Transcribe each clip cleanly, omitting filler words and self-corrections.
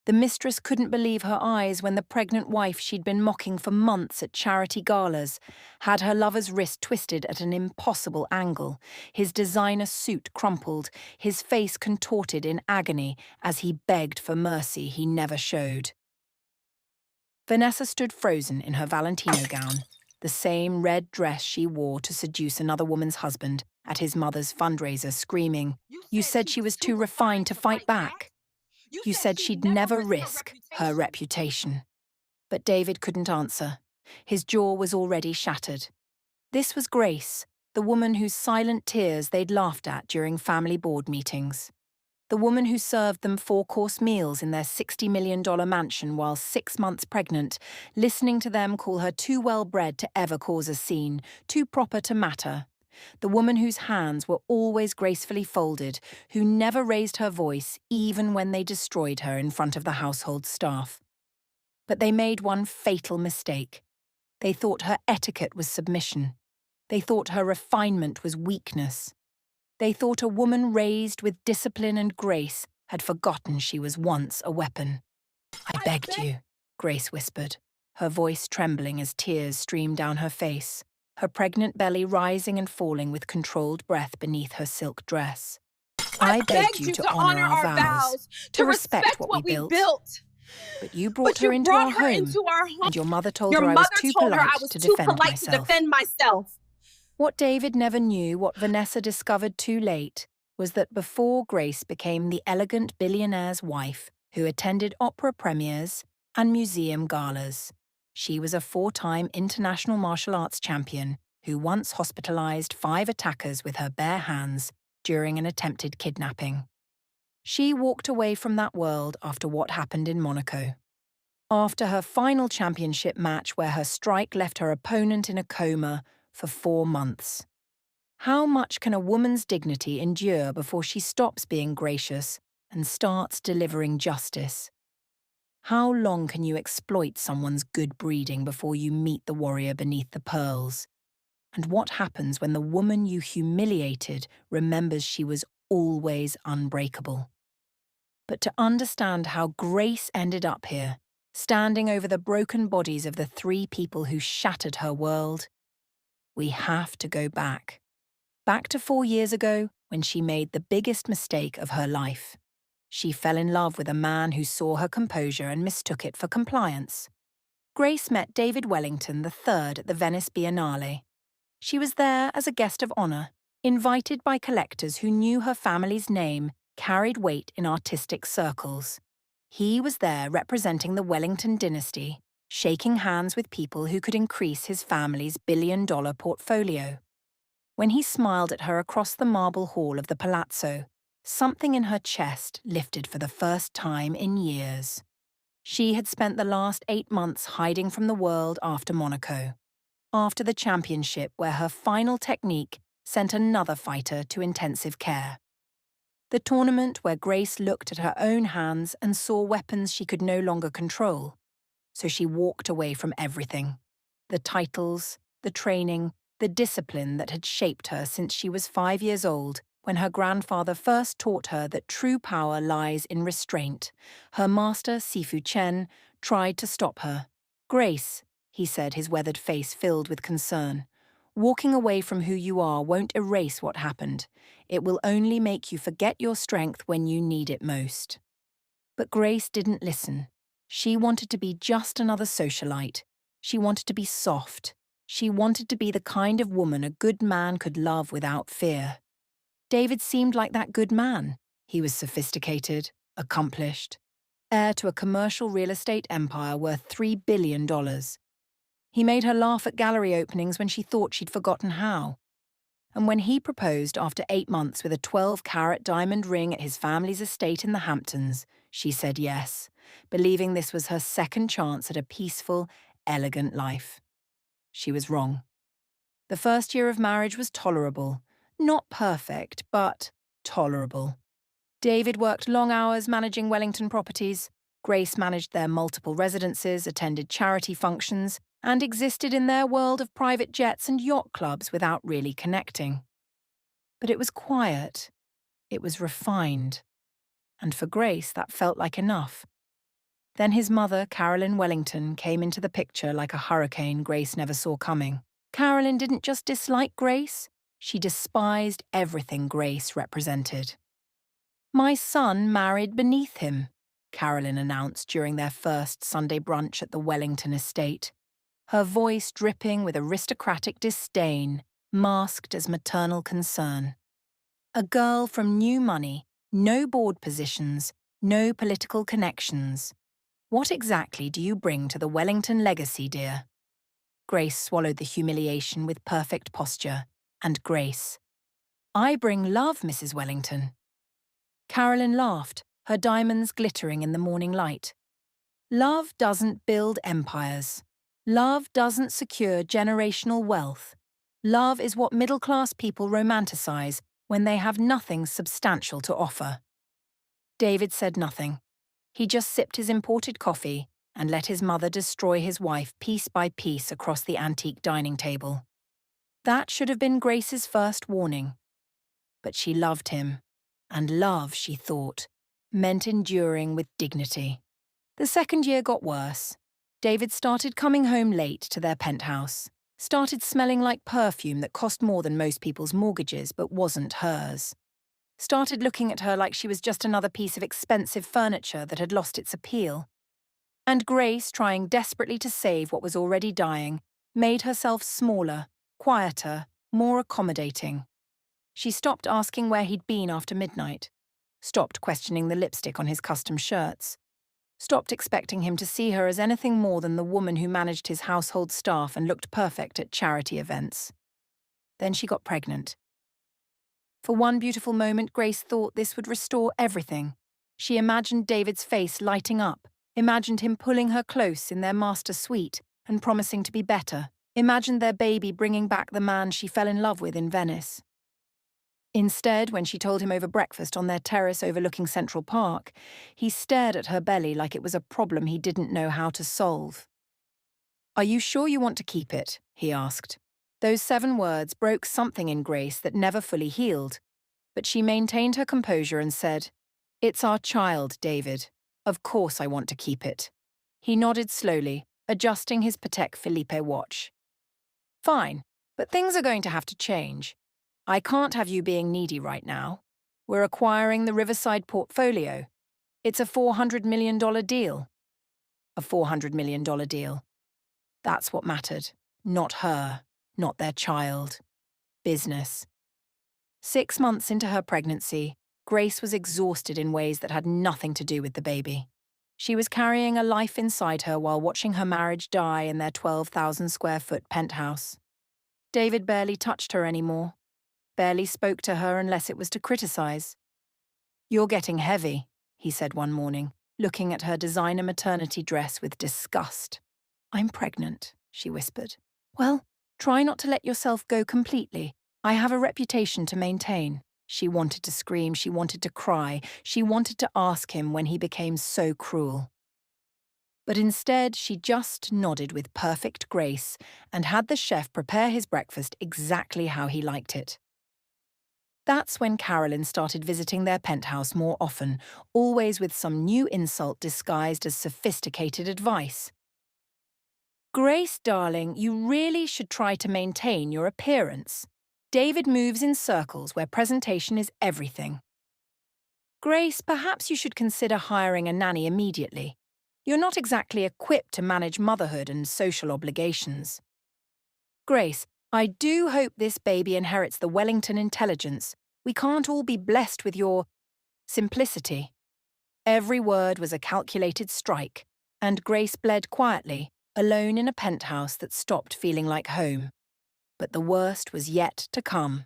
The mistress couldn't believe her eyes when the pregnant wife she'd been mocking for months at charity galas had her lover's wrist twisted at an impossible angle, his designer suit crumpled, his face contorted in agony as he begged for mercy he never showed. Vanessa stood frozen in her Valentino gown, the same red dress she wore to seduce another woman's husband at his mother's fundraiser, screaming, "You said she was too refined to fight back. You said she'd never risk her reputation." But David couldn't answer. His jaw was already shattered. This was Grace, the woman whose silent tears they'd laughed at during family board meetings. The woman who served them four-course meals in their $60 million mansion while 6 months pregnant, listening to them call her too well-bred to ever cause a scene, too proper to matter. The woman whose hands were always gracefully folded, who never raised her voice even when they destroyed her in front of the household staff. But they made one fatal mistake. They thought her etiquette was submission. They thought her refinement was weakness. They thought a woman raised with discipline and grace had forgotten she was once a weapon. "I begged you," Grace whispered, her voice trembling as tears streamed down her face, her pregnant belly rising and falling with controlled breath beneath her silk dress. "I begged you to honor our vows, to respect what we built. But you brought her into our home, and your mother told her I was too polite to defend myself." What David never knew, what Vanessa discovered too late, was that before Grace became the elegant billionaire's wife who attended opera premieres and museum galas, she was a 4-time international martial arts champion who once hospitalized 5 attackers with her bare hands during an attempted kidnapping. She walked away from that world after what happened in Monaco. After her final championship match where her strike left her opponent in a coma for 4 months. How much can a woman's dignity endure before she stops being gracious and starts delivering justice? How long can you exploit someone's good breeding before you meet the warrior beneath the pearls? And what happens when the woman you humiliated remembers she was always unbreakable? But to understand how Grace ended up here, standing over the broken bodies of the 3 people who shattered her world, we have to go back. Back to 4 years ago, when she made the biggest mistake of her life. She fell in love with a man who saw her composure and mistook it for compliance. Grace met David Wellington III at the Venice Biennale. She was there as a guest of honor, invited by collectors who knew her family's name carried weight in artistic circles. He was there representing the Wellington dynasty, shaking hands with people who could increase his family's billion-dollar portfolio. When he smiled at her across the marble hall of the palazzo, something in her chest lifted for the first time in years. She had spent the last 8 months hiding from the world after Monaco, after the championship where her final technique sent another fighter to intensive care. The tournament where Grace looked at her own hands and saw weapons she could no longer control. So she walked away from everything. The titles, the training, the discipline that had shaped her since she was 5 years old, when her grandfather first taught her that true power lies in restraint. Her master, Sifu Chen, tried to stop her. "Grace," he said, his weathered face filled with concern, "walking away from who you are won't erase what happened. It will only make you forget your strength when you need it most." But Grace didn't listen. She wanted to be just another socialite. She wanted to be soft. She wanted to be the kind of woman a good man could love without fear. David seemed like that good man. He was sophisticated, accomplished, heir to a commercial real estate empire worth $3 billion. He made her laugh at gallery openings when she thought she'd forgotten how. And when he proposed after 8 months with a 12-carat diamond ring at his family's estate in the Hamptons, she said yes, believing this was her second chance at a peaceful, elegant life. She was wrong. The first year of marriage was tolerable. Not perfect, but tolerable. David worked long hours managing Wellington properties. Grace managed their multiple residences, attended charity functions, and existed in their world of private jets and yacht clubs without really connecting. But it was quiet. It was refined. And for Grace, that felt like enough. Then his mother, Carolyn Wellington, came into the picture like a hurricane Grace never saw coming. Carolyn didn't just dislike Grace, she despised everything Grace represented. "My son married beneath him," Carolyn announced during their first Sunday brunch at the Wellington estate, her voice dripping with aristocratic disdain, masked as maternal concern. "A girl from new money, no board positions, no political connections. What exactly do you bring to the Wellington legacy, dear?" Grace swallowed the humiliation with perfect posture, and grace. "I bring love, Mrs. Wellington." Carolyn laughed, her diamonds glittering in the morning light. "Love doesn't build empires. Love doesn't secure generational wealth. Love is what middle-class people romanticize when they have nothing substantial to offer." David said nothing. He just sipped his imported coffee and let his mother destroy his wife piece by piece across the antique dining table. That should have been Grace's first warning. But she loved him, and love, she thought, meant enduring with dignity. The second year got worse. David started coming home late to their penthouse, started smelling like perfume that cost more than most people's mortgages but wasn't hers. Started looking at her like she was just another piece of expensive furniture that had lost its appeal. And Grace, trying desperately to save what was already dying, made herself smaller, quieter, more accommodating. She stopped asking where he'd been after midnight, stopped questioning the lipstick on his custom shirts, stopped expecting him to see her as anything more than the woman who managed his household staff and looked perfect at charity events. Then she got pregnant. For one beautiful moment, Grace thought this would restore everything. She imagined David's face lighting up, imagined him pulling her close in their master suite and promising to be better, imagined their baby bringing back the man she fell in love with in Venice. Instead, when she told him over breakfast on their terrace overlooking Central Park, he stared at her belly like it was a problem he didn't know how to solve. "Are you sure you want to keep it?" he asked. Those 7 words broke something in Grace that never fully healed, but she maintained her composure and said, "It's our child, David. Of course I want to keep it." He nodded slowly, adjusting his Patek Philippe watch. "Fine, but things are going to have to change. I can't have you being needy right now. We're acquiring the Riverside portfolio. It's a $400 million deal." A $400 million deal. That's what mattered. Not her, not their child. Business. 6 months into her pregnancy, Grace was exhausted in ways that had nothing to do with the baby. She was carrying a life inside her while watching her marriage die in their 12,000 square foot penthouse. David barely touched her anymore, barely spoke to her unless it was to criticize. "You're getting heavy," he said one morning, looking at her designer maternity dress with disgust. "I'm pregnant," she whispered. "Well, try not to let yourself go completely. I have a reputation to maintain." She wanted to scream, she wanted to cry, she wanted to ask him when he became so cruel. But instead, she just nodded with perfect grace and had the chef prepare his breakfast exactly how he liked it. That's when Carolyn started visiting their penthouse more often, always with some new insult disguised as sophisticated advice. "Grace, darling, you really should try to maintain your appearance. David moves in circles where presentation is everything. Grace, perhaps you should consider hiring a nanny immediately. You're not exactly equipped to manage motherhood and social obligations. Grace, I do hope this baby inherits the Wellington intelligence. We can't all be blessed with your simplicity." Every word was a calculated strike, and Grace bled quietly, alone in a penthouse that stopped feeling like home. But the worst was yet to come,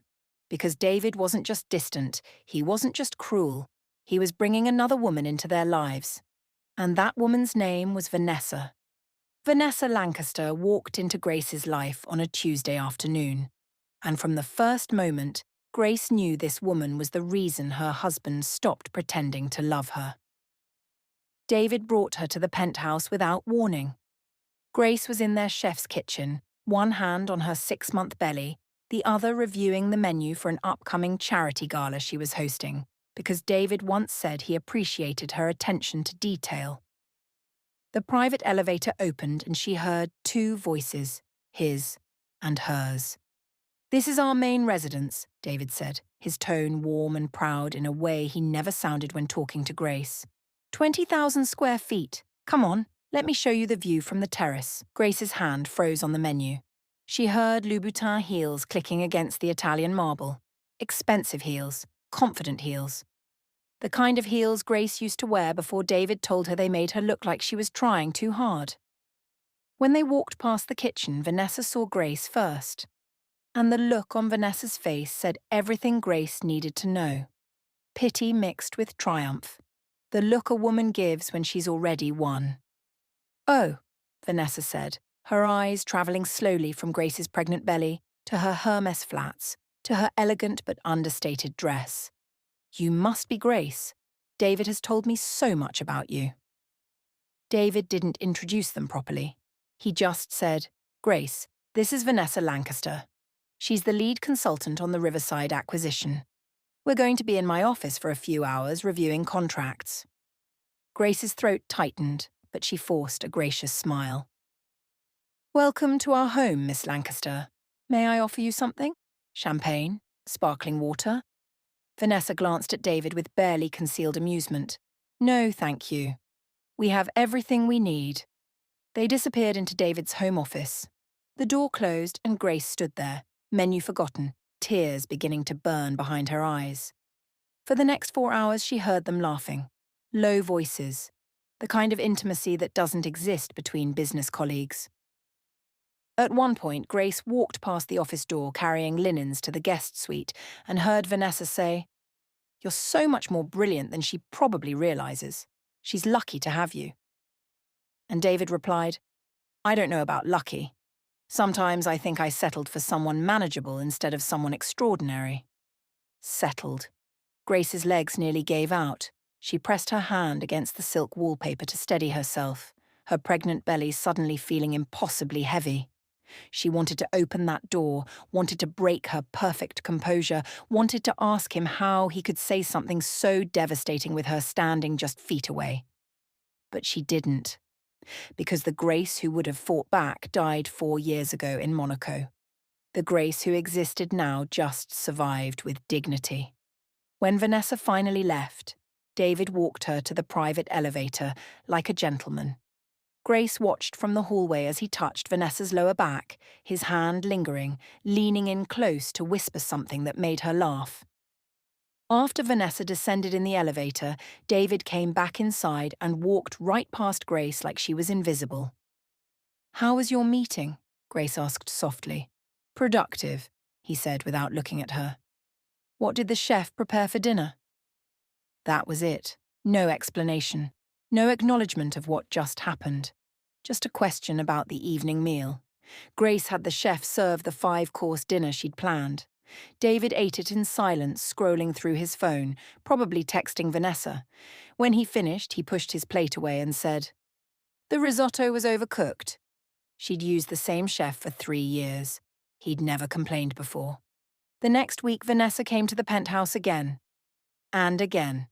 because David wasn't just distant, he wasn't just cruel, he was bringing another woman into their lives. And that woman's name was Vanessa. Vanessa Lancaster walked into Grace's life on a Tuesday afternoon, and from the first moment, Grace knew this woman was the reason her husband stopped pretending to love her. David brought her to the penthouse without warning. Grace was in their chef's kitchen, one hand on her 6-month belly, the other reviewing the menu for an upcoming charity gala she was hosting, because David once said he appreciated her attention to detail. The private elevator opened and she heard two voices, his and hers. "This is our main residence," David said, his tone warm and proud in a way he never sounded when talking to Grace. 20,000 square feet. Come on, let me show you the view from the terrace. Grace's hand froze on the menu. She heard Louboutin heels clicking against the Italian marble. Expensive heels, confident heels. The kind of heels Grace used to wear before David told her they made her look like she was trying too hard. When they walked past the kitchen, Vanessa saw Grace first. And the look on Vanessa's face said everything Grace needed to know. Pity mixed with triumph. The look a woman gives when she's already won. "Oh," Vanessa said, her eyes travelling slowly from Grace's pregnant belly to her Hermes flats, to her elegant but understated dress. "You must be Grace. David has told me so much about you." David didn't introduce them properly. He just said, "Grace, this is Vanessa Lancaster. She's the lead consultant on the Riverside acquisition. We're going to be in my office for a few hours reviewing contracts." Grace's throat tightened, but she forced a gracious smile. "Welcome to our home, Miss Lancaster. May I offer you something? Champagne? Sparkling water?" Vanessa glanced at David with barely concealed amusement. "No, thank you. We have everything we need." They disappeared into David's home office. The door closed and Grace stood there, menu forgotten, tears beginning to burn behind her eyes. For the next 4 hours she heard them laughing. Low voices. The kind of intimacy that doesn't exist between business colleagues. At one point, Grace walked past the office door carrying linens to the guest suite and heard Vanessa say, "You're so much more brilliant than she probably realizes. She's lucky to have you." And David replied, "I don't know about lucky. Sometimes I think I settled for someone manageable instead of someone extraordinary." Settled. Grace's legs nearly gave out. She pressed her hand against the silk wallpaper to steady herself, her pregnant belly suddenly feeling impossibly heavy. She wanted to open that door, wanted to break her perfect composure, wanted to ask him how he could say something so devastating with her standing just feet away. But she didn't, because the Grace who would have fought back died 4 years ago in Monaco. The Grace who existed now just survived with dignity. When Vanessa finally left, David walked her to the private elevator like a gentleman. Grace watched from the hallway as he touched Vanessa's lower back, his hand lingering, leaning in close to whisper something that made her laugh. After Vanessa descended in the elevator, David came back inside and walked right past Grace like she was invisible. "How was your meeting?" Grace asked softly. "Productive," he said without looking at her. "What did the chef prepare for dinner?" That was it. No explanation. No acknowledgement of what just happened. Just a question about the evening meal. Grace had the chef serve the 5-course dinner she'd planned. David ate it in silence, scrolling through his phone, probably texting Vanessa. When he finished, he pushed his plate away and said, "The risotto was overcooked." She'd used the same chef for 3 years. He'd never complained before. The next week, Vanessa came to the penthouse again. And again.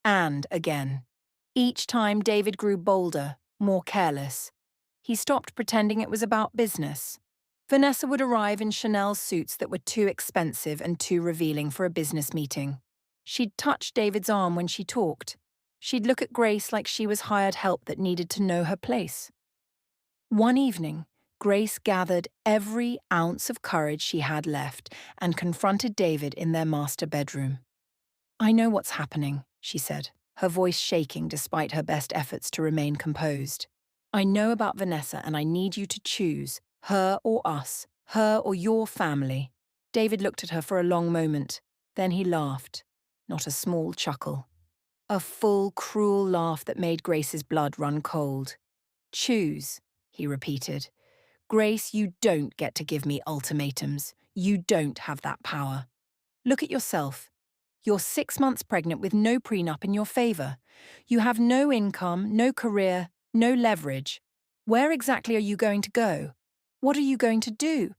And again. Each time, David grew bolder, more careless. He stopped pretending it was about business. Vanessa would arrive in Chanel suits that were too expensive and too revealing for a business meeting. She'd touch David's arm when she talked. She'd look at Grace like she was hired help that needed to know her place. One evening, Grace gathered every ounce of courage she had left and confronted David in their master bedroom. "I know what's happening," she said, her voice shaking despite her best efforts to remain composed. "I know about Vanessa and I need you to choose, her or us, her or your family." David looked at her for a long moment. Then he laughed, not a small chuckle. A full, cruel laugh that made Grace's blood run cold. "Choose," he repeated. "Grace, you don't get to give me ultimatums. You don't have that power. Look at yourself. You're 6 months pregnant with no prenup in your favour. You have no income, no career, no leverage. Where exactly are you going to go? What are you going to do?"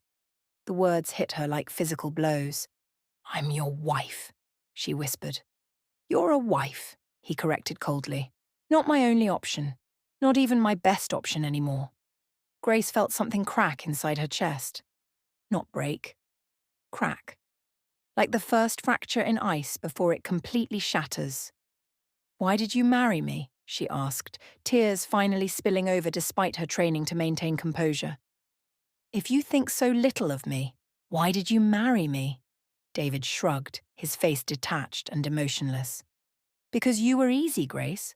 The words hit her like physical blows. "I'm your wife," she whispered. "You're a wife," he corrected coldly. "Not my only option. Not even my best option anymore. Grace felt something crack inside her chest. Not break. Crack. Like the first fracture in ice before it completely shatters. "Why did you marry me?" she asked, tears finally spilling over despite her training to maintain composure. "If you think so little of me, why did you marry me?" David shrugged, his face detached and emotionless. "Because you were easy, Grace.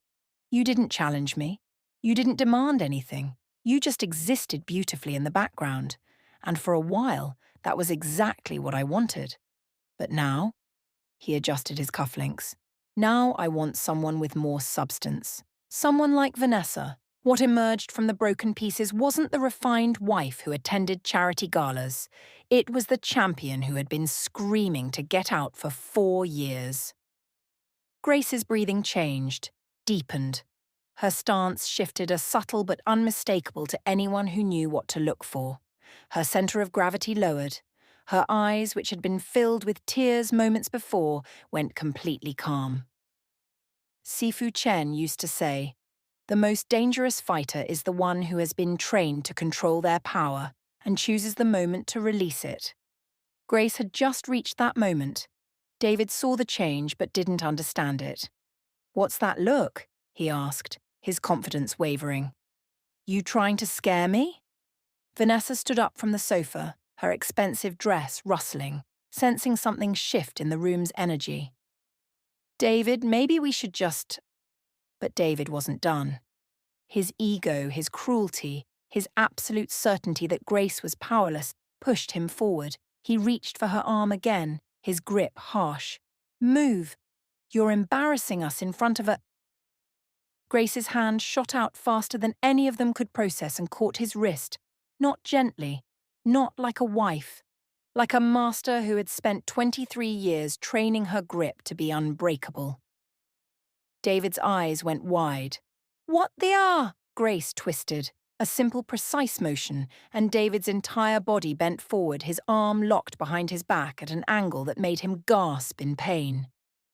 You didn't challenge me. You didn't demand anything. You just existed beautifully in the background. And for a while, that was exactly what I wanted. But now," he adjusted his cufflinks, "now I want someone with more substance. Someone like Vanessa. What emerged from the broken pieces wasn't the refined wife who attended charity galas. It was the champion who had been screaming to get out for 4 years." Grace's breathing changed, deepened. Her stance shifted a subtle but unmistakable to anyone who knew what to look for. Her center of gravity lowered. Her eyes, which had been filled with tears moments before, went completely calm. Sifu Chen used to say, "The most dangerous fighter is the one who has been trained to control their power and chooses the moment to release it." Grace had just reached that moment. David saw the change but didn't understand it. "What's that look?" he asked, his confidence wavering. "You trying to scare me?" Vanessa stood up from the sofa, her expensive dress rustling, sensing something shift in the room's energy. "David, maybe we should just—" But David wasn't done. His ego, his cruelty, his absolute certainty that Grace was powerless pushed him forward. He reached for her arm again, his grip harsh. "Move! You're embarrassing us in front of a—" Grace's hand shot out faster than any of them could process and caught his wrist, not gently, not like a wife, like a master who had spent 23 years training her grip to be unbreakable. David's eyes went wide. "What the ah?" Grace twisted, a simple, precise motion, and David's entire body bent forward, his arm locked behind his back at an angle that made him gasp in pain.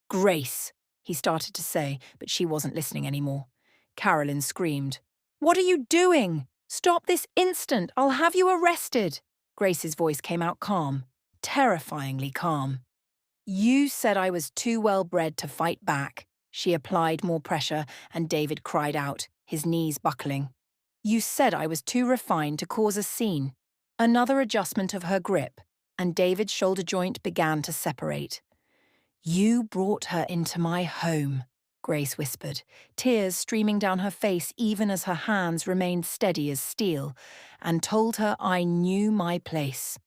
"Grace," he started to say, but she wasn't listening anymore. Carolyn screamed. "What are you doing? Stop this instant! I'll have you arrested!" Grace's voice came out calm, terrifyingly calm. "You said I was too well-bred to fight back." She applied more pressure, and David cried out, his knees buckling. "You said I was too refined to cause a scene." Another adjustment of her grip, and David's shoulder joint began to separate. "You brought her into my home," Grace whispered, tears streaming down her face even as her hands remained steady as steel, "and told her I knew my place."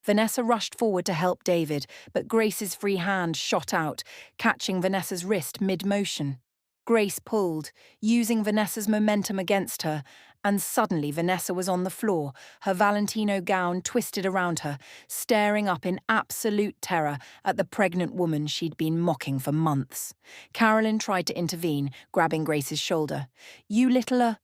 Vanessa rushed forward to help David, but Grace's free hand shot out, catching Vanessa's wrist mid-motion. Grace pulled, using Vanessa's momentum against her, and suddenly Vanessa was on the floor, her Valentino gown twisted around her, staring up in absolute terror at the pregnant woman she'd been mocking for months. Carolyn tried to intervene, grabbing Grace's shoulder. "You little—"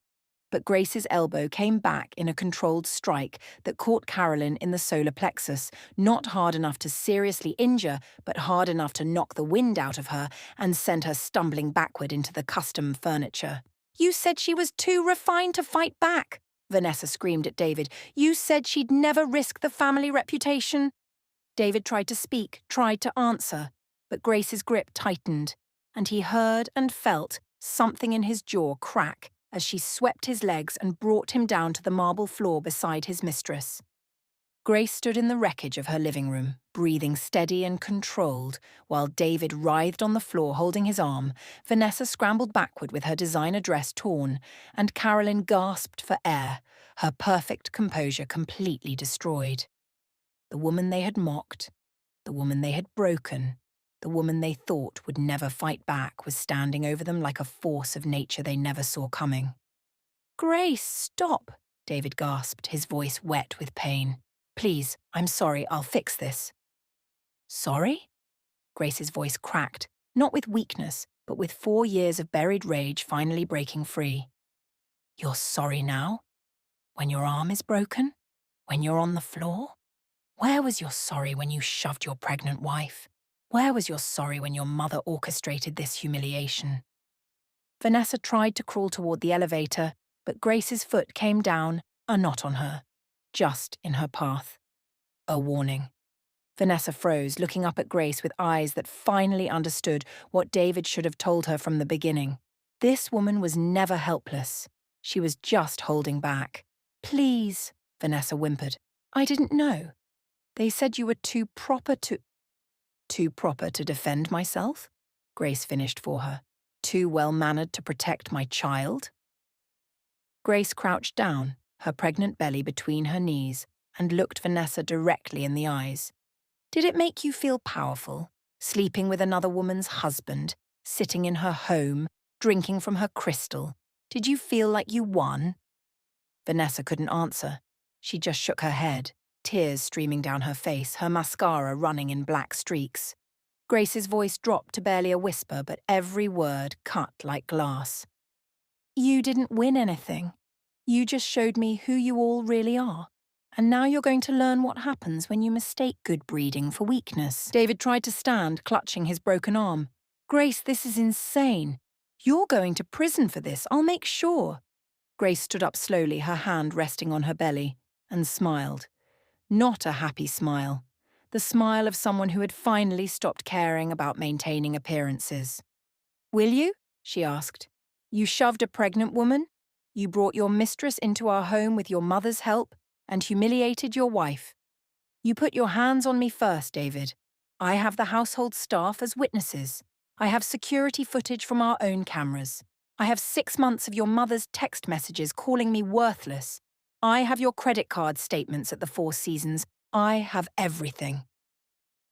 But Grace's elbow came back in a controlled strike that caught Carolyn in the solar plexus, not hard enough to seriously injure, but hard enough to knock the wind out of her and send her stumbling backward into the custom furniture. "You said she was too refined to fight back," Vanessa screamed at David. "You said she'd never risk the family reputation." David tried to speak, tried to answer, but Grace's grip tightened, and he heard and felt something in his jaw crack as she swept his legs and brought him down to the marble floor beside his mistress. Grace stood in the wreckage of her living room, breathing steady and controlled, while David writhed on the floor holding his arm. Vanessa scrambled backward with her designer dress torn, and Carolyn gasped for air, her perfect composure completely destroyed. The woman they had mocked, the woman they had broken, the woman they thought would never fight back was standing over them like a force of nature they never saw coming. "Grace, stop," David gasped, his voice wet with pain. "Please, I'm sorry, I'll fix this." "Sorry?" Grace's voice cracked, not with weakness, but with 4 years of buried rage finally breaking free. "You're sorry now? When your arm is broken? When you're on the floor? Where was your sorry when you shoved your pregnant wife? Where was your sorry when your mother orchestrated this humiliation?" Vanessa tried to crawl toward the elevator, but Grace's foot came down, a knot on her, just in her path. A warning. Vanessa froze, looking up at Grace with eyes that finally understood what David should have told her from the beginning. This woman was never helpless. She was just holding back. "Please," Vanessa whimpered. "I didn't know. They said you were too proper to—" "Too proper to defend myself?" Grace finished for her. "Too well-mannered to protect my child?" Grace crouched down, her pregnant belly between her knees, and looked Vanessa directly in the eyes. "Did it make you feel powerful, sleeping with another woman's husband, sitting in her home, drinking from her crystal? Did you feel like you won?" Vanessa couldn't answer. She just shook her head, tears streaming down her face, her mascara running in black streaks. Grace's voice dropped to barely a whisper, but every word cut like glass. "You didn't win anything. You just showed me who you all really are. And now you're going to learn what happens when you mistake good breeding for weakness." David tried to stand, clutching his broken arm. "Grace, this is insane. You're going to prison for this, I'll make sure." Grace stood up slowly, her hand resting on her belly, and smiled. Not a happy smile. The smile of someone who had finally stopped caring about maintaining appearances. "Will you?" she asked. "You shoved a pregnant woman? You brought your mistress into our home with your mother's help and humiliated your wife. You put your hands on me first, David. I have the household staff as witnesses. I have security footage from our own cameras. I have 6 months of your mother's text messages calling me worthless. I have your credit card statements at the Four Seasons. I have everything."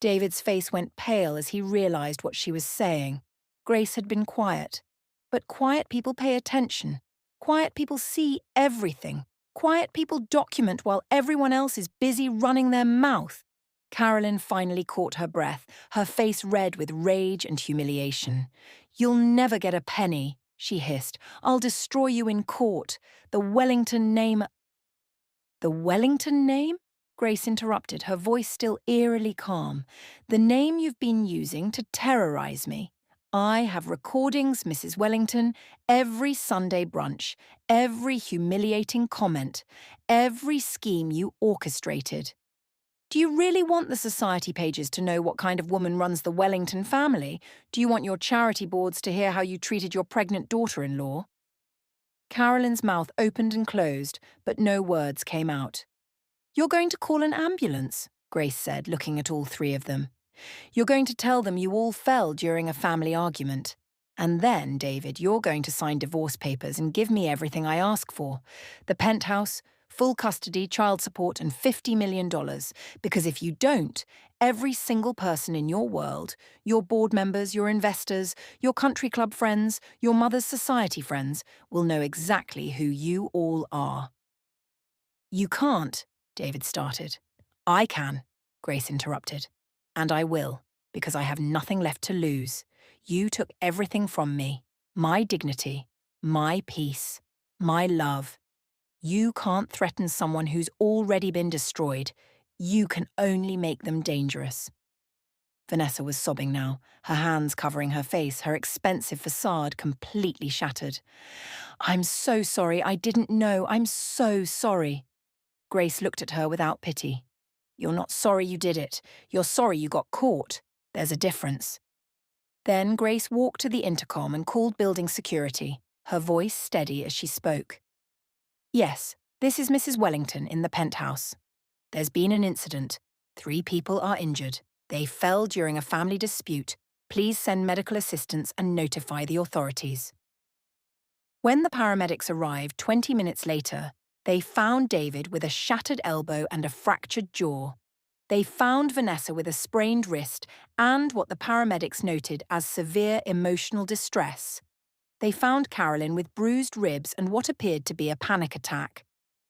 David's face went pale as he realized what she was saying. Grace had been quiet. But quiet people pay attention. Quiet people see everything. Quiet people document while everyone else is busy running their mouth. Carolyn finally caught her breath, her face red with rage and humiliation. "You'll never get a penny," she hissed. "I'll destroy you in court. The Wellington name—" "The Wellington name?" Grace interrupted, her voice still eerily calm. "The name you've been using to terrorize me. I have recordings, Mrs. Wellington, every Sunday brunch, every humiliating comment, every scheme you orchestrated. Do you really want the society pages to know what kind of woman runs the Wellington family? Do you want your charity boards to hear how you treated your pregnant daughter-in-law?" Carolyn's mouth opened and closed, but no words came out. "You're going to call an ambulance," Grace said, looking at all three of them. "You're going to tell them you all fell during a family argument. And then, David, you're going to sign divorce papers and give me everything I ask for. The penthouse, full custody, child support, and $50 million. Because if you don't, every single person in your world, your board members, your investors, your country club friends, your mother's society friends, will know exactly who you all are." "You can't," David started. "I can," Grace interrupted. "And I will, because I have nothing left to lose. You took everything from me. My dignity, my peace, my love. You can't threaten someone who's already been destroyed. You can only make them dangerous." Vanessa was sobbing now, her hands covering her face, her expensive facade completely shattered. "I'm so sorry, I didn't know, I'm so sorry." Grace looked at her without pity. "You're not sorry you did it. You're sorry you got caught. There's a difference." Then Grace walked to the intercom and called building security, her voice steady as she spoke. "Yes, this is Mrs. Wellington in the penthouse. There's been an incident. 3 people are injured. They fell during a family dispute. Please send medical assistance and notify the authorities." When the paramedics arrived 20 minutes later, they found David with a shattered elbow and a fractured jaw. They found Vanessa with a sprained wrist and what the paramedics noted as severe emotional distress. They found Carolyn with bruised ribs and what appeared to be a panic attack.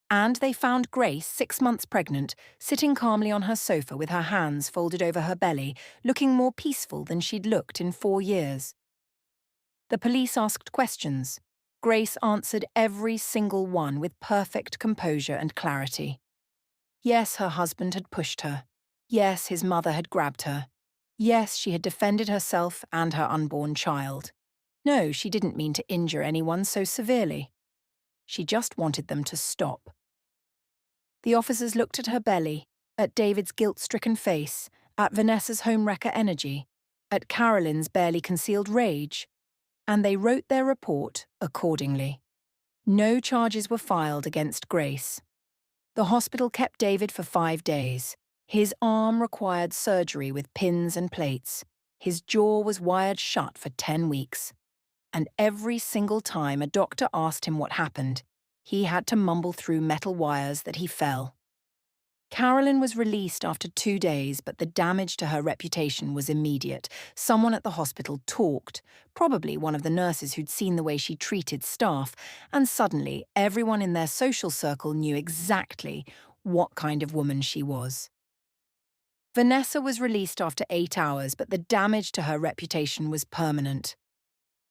And they found Grace, 6 months pregnant, sitting calmly on her sofa with her hands folded over her belly, looking more peaceful than she'd looked in 4 years. The police asked questions. Grace answered every single one with perfect composure and clarity. Yes, her husband had pushed her. Yes, his mother had grabbed her. Yes, she had defended herself and her unborn child. No, she didn't mean to injure anyone so severely. She just wanted them to stop. The officers looked at her belly, at David's guilt-stricken face, at Vanessa's homewrecker energy, at Carolyn's barely concealed rage, and they wrote their report accordingly. No charges were filed against Grace. The hospital kept David for 5 days. His arm required surgery with pins and plates. His jaw was wired shut for 10 weeks. And every single time a doctor asked him what happened, he had to mumble through metal wires that he fell. Carolyn was released after 2 days, but the damage to her reputation was immediate. Someone at the hospital talked, probably one of the nurses who'd seen the way she treated staff, and suddenly everyone in their social circle knew exactly what kind of woman she was. Vanessa was released after 8 hours, but the damage to her reputation was permanent.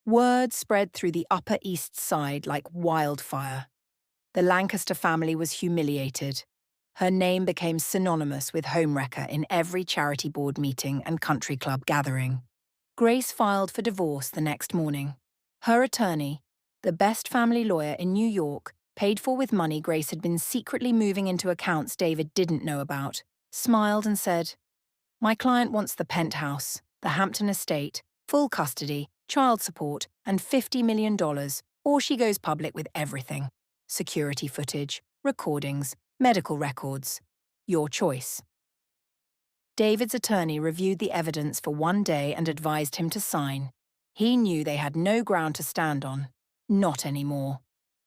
Word spread through the Upper East Side like wildfire. The Lancaster family was humiliated. Her name became synonymous with homewrecker in every charity board meeting and country club gathering. Grace filed for divorce the next morning. Her attorney, the best family lawyer in New York, paid for with money Grace had been secretly moving into accounts David didn't know about, smiled and said, "My client wants the penthouse, the Hampton estate, full custody, child support, and $50 million, or she goes public with everything. Security footage, recordings, medical records. Your choice." David's attorney reviewed the evidence for 1 day and advised him to sign. He knew they had no ground to stand on. Not anymore.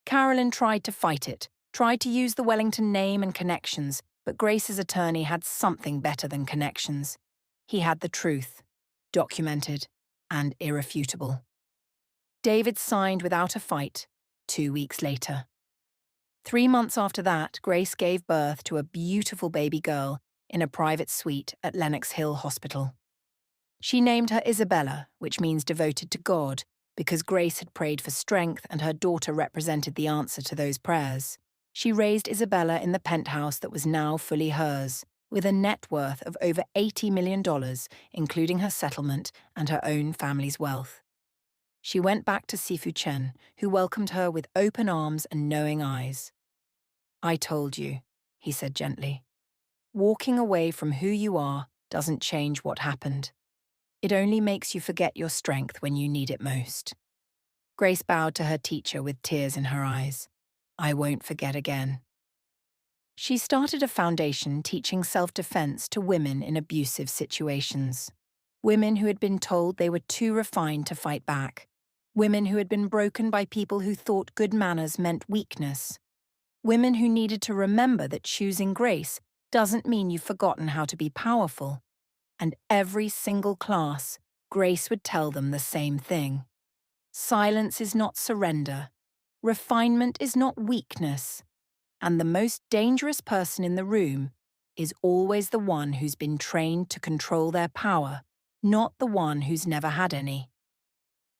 Carolyn tried to fight it, tried to use the Wellington name and connections, but Grace's attorney had something better than connections. He had the truth, documented and irrefutable. David signed without a fight 2 weeks later. 3 months after that, Grace gave birth to a beautiful baby girl in a private suite at Lenox Hill Hospital. She named her Isabella, which means devoted to God, because Grace had prayed for strength and her daughter represented the answer to those prayers. She raised Isabella in the penthouse that was now fully hers, with a net worth of over $80 million, including her settlement and her own family's wealth. She went back to Sifu Chen, who welcomed her with open arms and knowing eyes. "I told you," he said gently. "Walking away from who you are doesn't change what happened. It only makes you forget your strength when you need it most." Grace bowed to her teacher with tears in her eyes. "I won't forget again." She started a foundation teaching self-defense to women in abusive situations. Women who had been told they were too refined to fight back. Women who had been broken by people who thought good manners meant weakness. Women who needed to remember that choosing grace doesn't mean you've forgotten how to be powerful. And every single class, Grace would tell them the same thing. Silence is not surrender. Refinement is not weakness. And the most dangerous person in the room is always the one who's been trained to control their power, not the one who's never had any.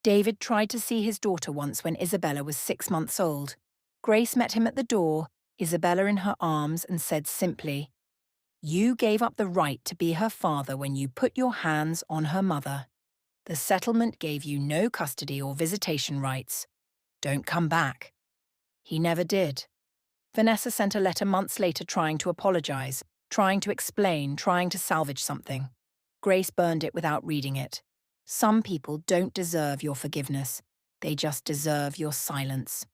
David tried to see his daughter once when Isabella was 6 months old. Grace met him at the door, Isabella in her arms, and said simply, "You gave up the right to be her father when you put your hands on her mother. The settlement gave you no custody or visitation rights. Don't come back." He never did. Vanessa sent a letter months later trying to apologize, trying to explain, trying to salvage something. Grace burned it without reading it. Some people don't deserve your forgiveness. They just deserve your silence.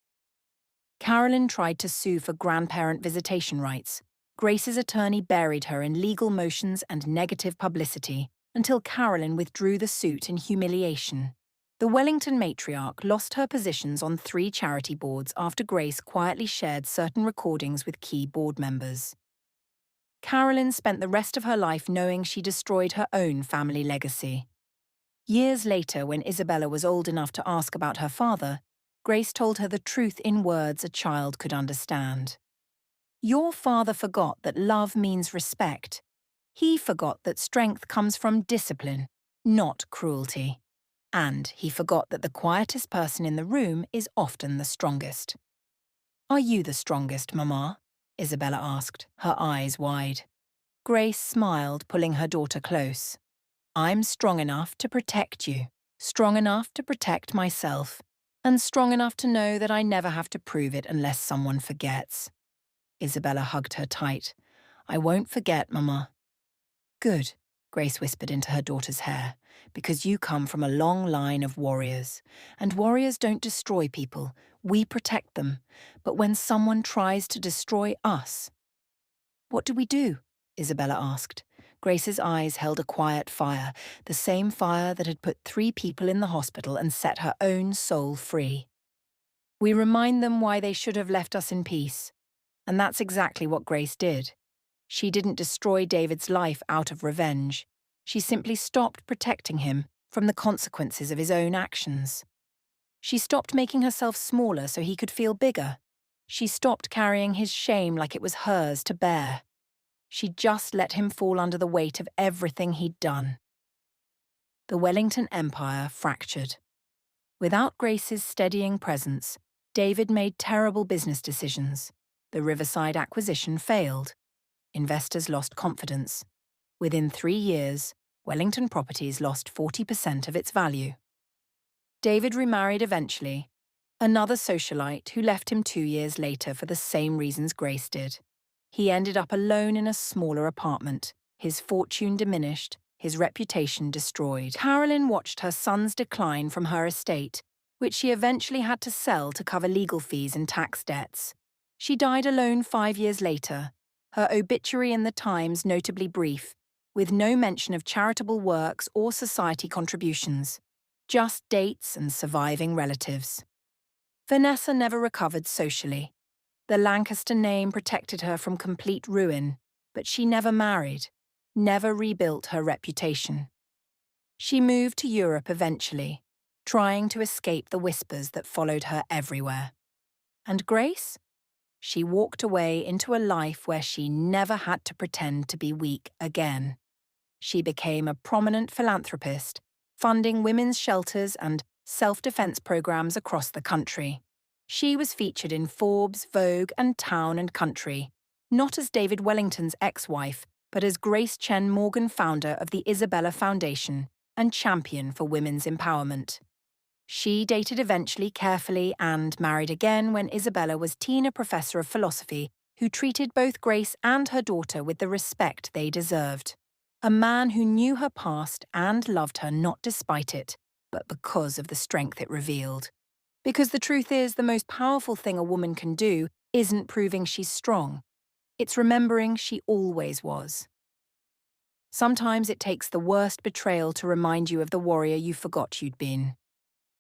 Carolyn tried to sue for grandparent visitation rights. Grace's attorney buried her in legal motions and negative publicity until Carolyn withdrew the suit in humiliation. The Wellington matriarch lost her positions on 3 charity boards after Grace quietly shared certain recordings with key board members. Carolyn spent the rest of her life knowing she destroyed her own family legacy. Years later, when Isabella was old enough to ask about her father, Grace told her the truth in words a child could understand. "Your father forgot that love means respect. He forgot that strength comes from discipline, not cruelty. And he forgot that the quietest person in the room is often the strongest." "Are you the strongest, Mama?" Isabella asked, her eyes wide. Grace smiled, pulling her daughter close. "I'm strong enough to protect you." Strong enough to protect myself, and strong enough to know that I never have to prove it unless someone forgets. Isabella hugged her tight. I won't forget, Mama. Good, Grace whispered into her daughter's hair, because you come from a long line of warriors. And warriors don't destroy people, we protect them. But when someone tries to destroy us, what do we do? Isabella asked. Grace's eyes held a quiet fire, the same fire that had put 3 people in the hospital and set her own soul free. We remind them why they should have left us in peace. And that's exactly what Grace did. She didn't destroy David's life out of revenge. She simply stopped protecting him from the consequences of his own actions. She stopped making herself smaller so he could feel bigger. She stopped carrying his shame like it was hers to bear. She just let him fall under the weight of everything he'd done. The Wellington Empire fractured. Without Grace's steadying presence, David made terrible business decisions. The Riverside acquisition failed. Investors lost confidence. Within 3 years, Wellington Properties lost 40% of its value. David remarried eventually, another socialite who left him 2 years later for the same reasons Grace did. He ended up alone in a smaller apartment, his fortune diminished, his reputation destroyed. Carolyn watched her son's decline from her estate, which she eventually had to sell to cover legal fees and tax debts. She died alone 5 years later, her obituary in the Times notably brief, with no mention of charitable works or society contributions, just dates and surviving relatives. Vanessa never recovered socially. The Lancaster name protected her from complete ruin, but she never married, never rebuilt her reputation. She moved to Europe eventually, trying to escape the whispers that followed her everywhere. And Grace? She walked away into a life where she never had to pretend to be weak again. She became a prominent philanthropist, funding women's shelters and self-defense programs across the country. She was featured in Forbes, Vogue, and Town and Country, not as David Wellington's ex-wife, but as Grace Chen Morgan, founder of the Isabella Foundation and champion for women's empowerment. She dated eventually carefully and married again when Isabella was a professor of philosophy who treated both Grace and her daughter with the respect they deserved. A man who knew her past and loved her not despite it, but because of the strength it revealed. Because the truth is, the most powerful thing a woman can do isn't proving she's strong. It's remembering she always was. Sometimes it takes the worst betrayal to remind you of the warrior you forgot you'd been.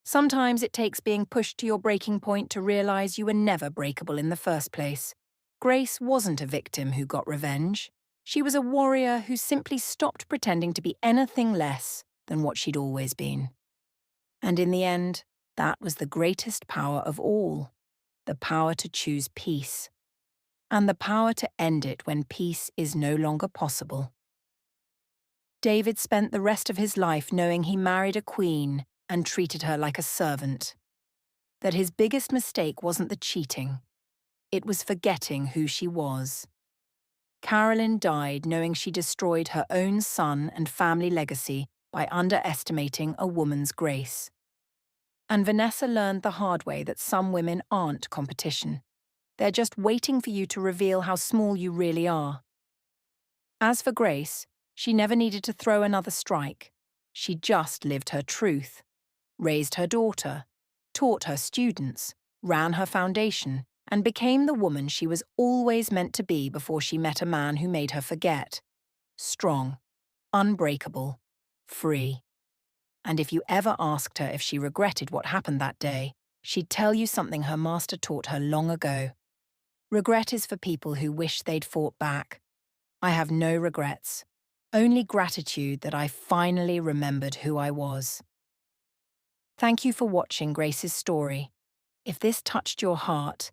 Sometimes it takes being pushed to your breaking point to realize you were never breakable in the first place. Grace wasn't a victim who got revenge. She was a warrior who simply stopped pretending to be anything less than what she'd always been. And in the end, that was the greatest power of all, the power to choose peace, and the power to end it when peace is no longer possible. David spent the rest of his life knowing he married a queen and treated her like a servant. That his biggest mistake wasn't the cheating, it was forgetting who she was. Carolyn died knowing she destroyed her own son and family legacy by underestimating a woman's grace. And Vanessa learned the hard way that some women aren't competition. They're just waiting for you to reveal how small you really are. As for Grace, she never needed to throw another strike. She just lived her truth, raised her daughter, taught her students, ran her foundation, and became the woman she was always meant to be before she met a man who made her forget. Strong, unbreakable, free. And if you ever asked her if she regretted what happened that day, she'd tell you something her master taught her long ago. Regret is for people who wish they'd fought back. I have no regrets, only gratitude that I finally remembered who I was. Thank you for watching Grace's story. If this touched your heart,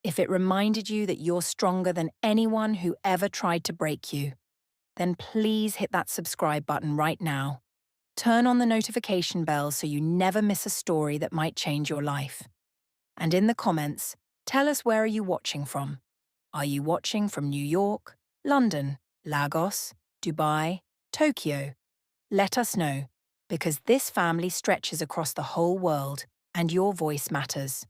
if it reminded you that you're stronger than anyone who ever tried to break you, then please hit that subscribe button right now. Turn on the notification bell so you never miss a story that might change your life. And in the comments, tell us, where are you watching from? Are you watching from New York, London, Lagos, Dubai, Tokyo? Let us know. because this family stretches across the whole world, and your voice matters.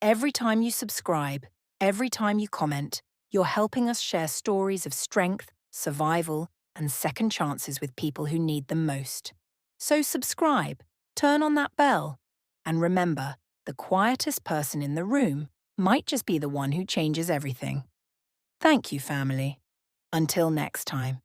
Every time you subscribe, every time you comment, you're helping us share stories of strength, survival, and second chances with people who need them most. So subscribe, turn on that bell, and remember, the quietest person in the room might just be the one who changes everything. Thank you, family. Until next time.